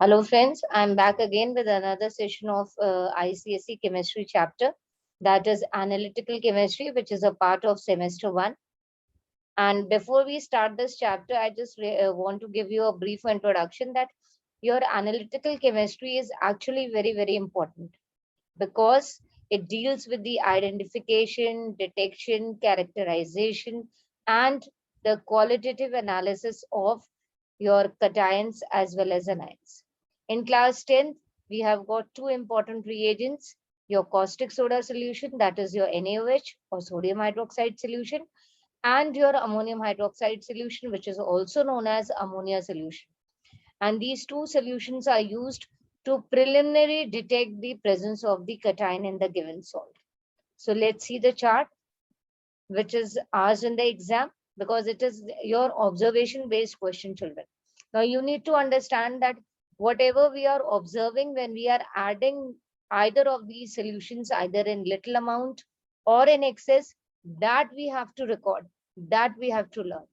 Hello friends, I'm back again with another session of ICSE chemistry chapter, that is analytical chemistry, which is a part of semester 1. And before we start this chapter, I just want to give you a brief introduction that your analytical chemistry is actually very important because it deals with the identification, detection, characterization, and the qualitative analysis of your cations as well as anions. In class 10th, we have got two important reagents, your caustic soda solution, that is your NaOH or sodium hydroxide solution, and your ammonium hydroxide solution, which is also known as ammonia solution. And these two solutions are used to preliminarily detect the presence of the cation in the given salt. So let's see the chart, which is asked in the exam, because it is your observation based question, children. Now you need to understand that whatever we are observing when we are adding either of these solutions, either in little amount or in excess, that we have to record, that we have to learn.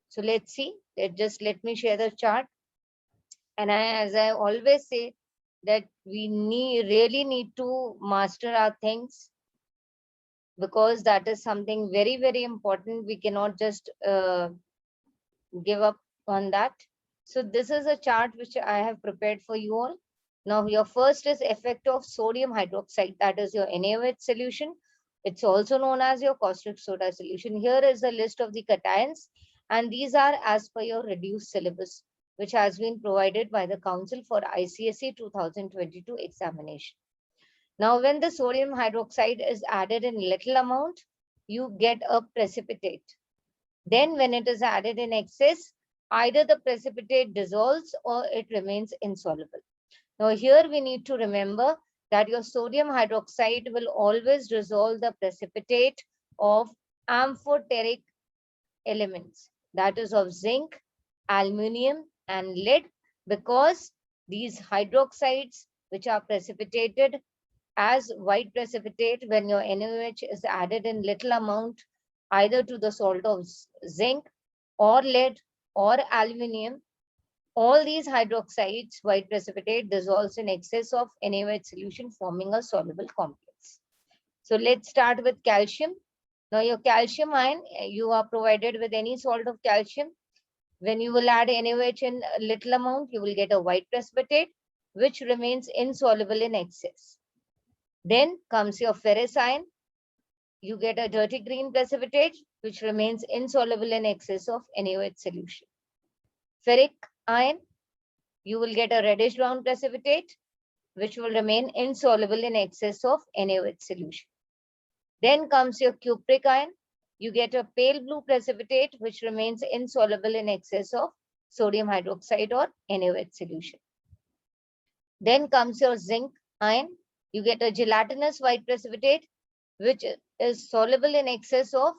So let's see, let me share the chart. And as I always say, that we really need to master our things, because that is something very important. We cannot just give up on that. So this is a chart which I have prepared for you all. Now your first is effect of sodium hydroxide, that is your NaOH solution. It's also known as your caustic soda solution. Here is the list of the cations, and these are as per your reduced syllabus, which has been provided by the Council for ICSE 2022 examination. Now, when the sodium hydroxide is added in little amount, you get a precipitate. Then when it is added in excess, either the precipitate dissolves or it remains insoluble. Now here we need to remember that your sodium hydroxide will always dissolve the precipitate of amphoteric elements, that is of zinc, aluminium, and lead, because these hydroxides, which are precipitated as white precipitate when your NaOH is added in little amount, either to the salt of zinc or lead or aluminium, all these hydroxides, white precipitate, dissolves in excess of NaOH solution, forming a soluble complex. So let's start with calcium. Now your calcium ion, you are provided with any salt of calcium. When you will add NaOH in a little amount, you will get a white precipitate, which remains insoluble in excess. Then comes your ferrous ion. You get a dirty green precipitate, which remains insoluble in excess of NaOH solution. Ferric ion, you will get a reddish brown precipitate, which will remain insoluble in excess of NaOH solution. Then comes your cupric ion. You get a pale blue precipitate, which remains insoluble in excess of sodium hydroxide or NaOH solution. Then comes your zinc ion. You get a gelatinous white precipitate, which is soluble in excess of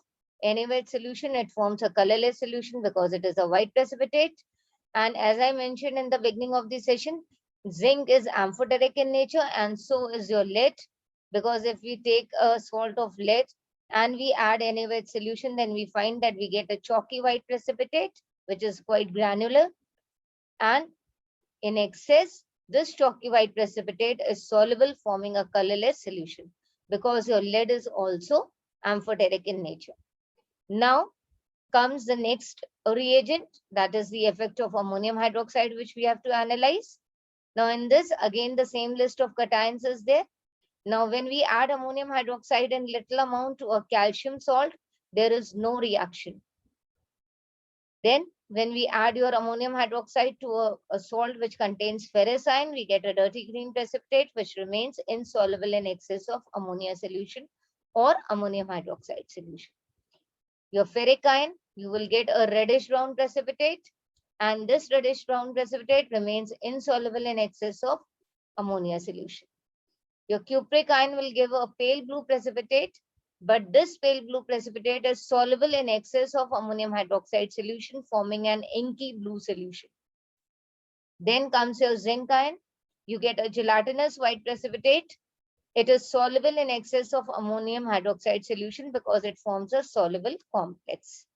NaOH solution. It forms a colorless solution because it is a white precipitate. And as I mentioned in the beginning of the session, zinc is amphoteric in nature, and so is your lead, because if we take a salt of lead and we add NaOH solution, then we find that we get a chalky white precipitate, which is quite granular. And in excess, this chalky white precipitate is soluble, forming a colorless solution, because your lead is also amphoteric in nature. Now comes the next reagent, that is the effect of ammonium hydroxide, which we have to analyze. Now in this, again, the same list of cations is there. Now when we add ammonium hydroxide in little amount to a calcium salt, there is no reaction. Then when we add your ammonium hydroxide to a salt which contains ferrous ion, we get a dirty green precipitate, which remains insoluble in excess of ammonia solution or ammonium hydroxide solution. Your ferric ion, you will get a reddish brown precipitate, and this reddish brown precipitate remains insoluble in excess of ammonia solution. Your cupric ion will give a pale blue precipitate, but this pale blue precipitate is soluble in excess of ammonium hydroxide solution, forming an inky blue solution. Then comes your zinc ion. You get a gelatinous white precipitate. It is soluble in excess of ammonium hydroxide solution because it forms a soluble complex.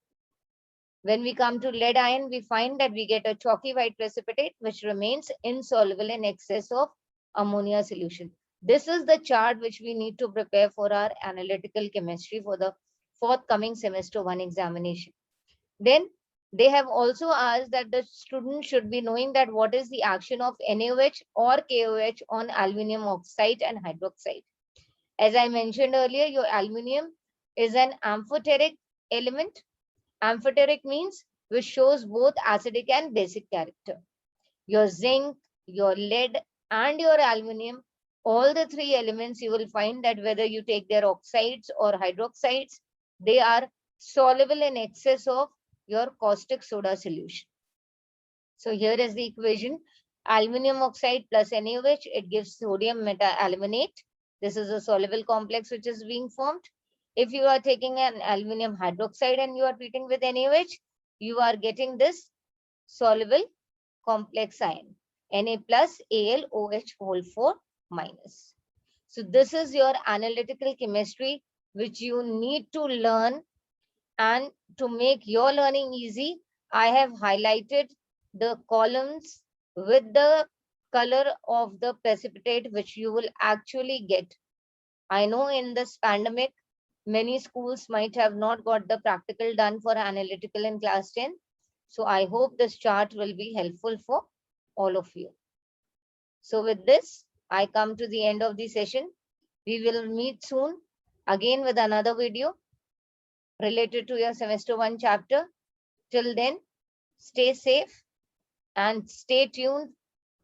When we come to lead ion, we find that we get a chalky white precipitate which remains insoluble in excess of ammonia solution. This is the chart which we need to prepare for our analytical chemistry for the forthcoming semester 1 examination. Then they have also asked that the student should be knowing that what is the action of NaOH or KOH on aluminum oxide and hydroxide. As I mentioned earlier, your aluminum is an amphoteric element. Amphoteric means which shows both acidic and basic character. Your zinc, your lead, and your aluminum, all the three elements, you will find that whether you take their oxides or hydroxides, they are soluble in excess of your caustic soda solution. So here is the equation. Aluminum oxide plus NaOH, it gives sodium meta-aluminate. This is a soluble complex which is being formed. If you are taking an aluminum hydroxide and you are treating with NaOH, you are getting this soluble complex ion, Na plus AlOH whole 4 minus. So this is your analytical chemistry which you need to learn, and to make your learning easy, I have highlighted the columns with the color of the precipitate which you will actually get. I know in this pandemic, many schools might have not got the practical done for analytical in class 10. So I hope this chart will be helpful for all of you. So with this, I come to the end of the session. We will meet soon again with another video related to your semester 1 chapter. Till then, stay safe and stay tuned.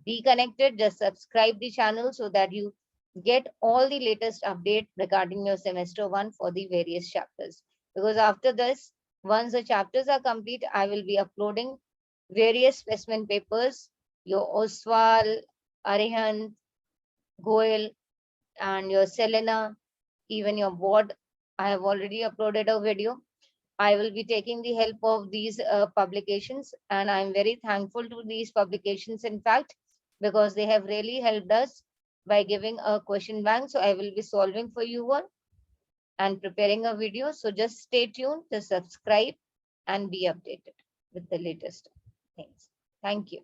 Be connected. Just subscribe the channel so that you get all the latest update regarding your semester 1 for the various chapters. Because after this, once the chapters are complete, I will be uploading various specimen papers, your Oswal, Arihant, Goel, and your Selena, even your board. I have already uploaded a video. I will be taking the help of these publications, and I'm very thankful to these publications, in fact, because they have really helped us by giving a question bank. So I will be solving for you all and preparing a video. So just stay tuned, just subscribe and be updated with the latest things. Thank you.